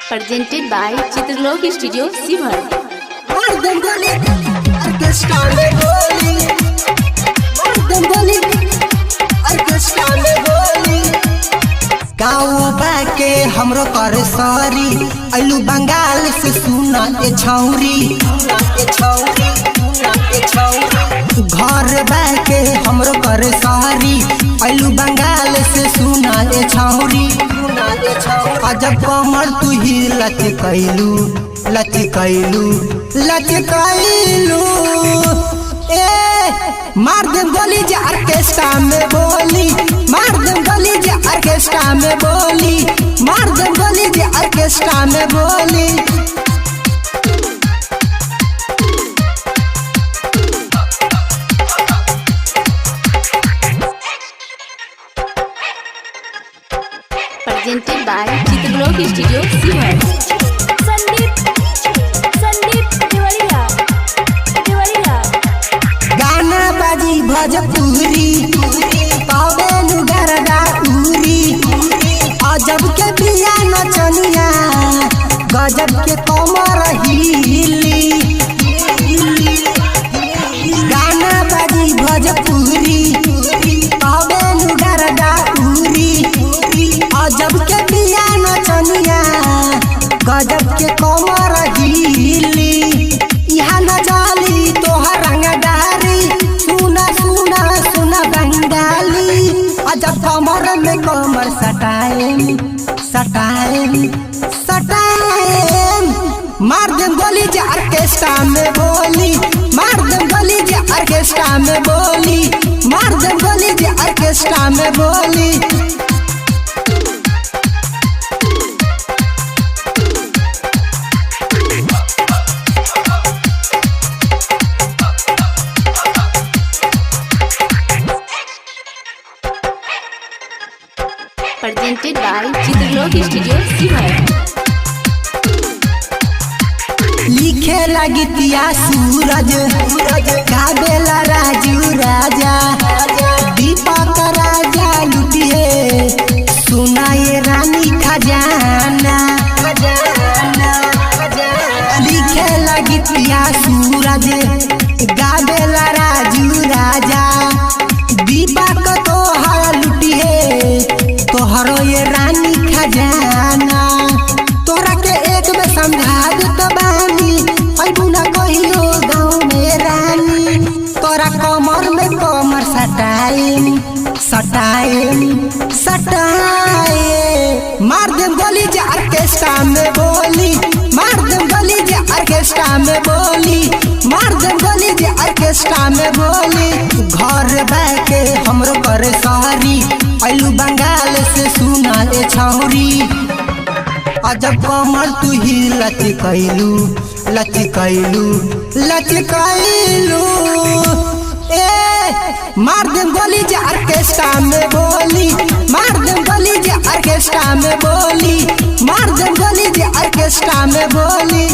Presented by Chitralok Studio, Sivhar. गाँव के हमरो कर सरी अलू बंगाल से सुना ए छौरी घर के हमरो कर सरी अलू बंगाल से सुना ए छौरी अजब कमर तू ही लचकैलू ए मार देम गोली जे ऑर्केस्ट्रा में बोली मार देम गोली जे ऑर्केस्ट्रा में बोली मार देम गोली जे ऑर्केस्ट्रा में बोली Presented by Chitralok Studio, Sivhar. गाना बाजी भोजपुरी पावेलु गरदा उरी अजब के बिया नचनिया गजब के कमर हिली गाना बाजी भोजपुरी पावेलु गरदा उरी अजब के बिया नचनिया गजब के कमर हिली यहाँ न जाली तोहर रंगदारी सुना सुना सुना बंगाली अजब कमर में कमर सटाएम मार देम गोली जे ऑर्केस्ट्रा में बोली मार देम गोली जे ऑर्केस्ट्रा में बोली मार देम गोली जे ऑर्केस्ट्रा में बोली Presented by Chitralok Studio, Sivhar. लिखे लगितिया सूरज गावेला राजू राजा दीपक राजा लुटिए सुना ये रानी खजाना लिखे लगितिया सूरज गावेला राजू राजा दीपक तोहर लुटिए तोहरो ये रानी खजाना तोरा के एक में समझा देत बानी अइबू ना कहियो गाँव में रानी तोरा कमर में कमर सटाएम मार देम गोली जे ऑर्केस्ट्रा में बोली मार देम गोली जे ऑर्केस्ट्रा में बोली मार देम गोली जे ऑर्केस्ट्रा में बोली घर के हमरो करे सहरी अलू बंगाल से सुना ए छौरी अजब कमर तू ही लचकैलू ए मार देम गोली जे ऑर्केस्ट्रा में बोली मार देम गोली जे ऑर्केस्ट्रा में बोली मार देम गोली जे ऑर्केस्ट्रा में बोली।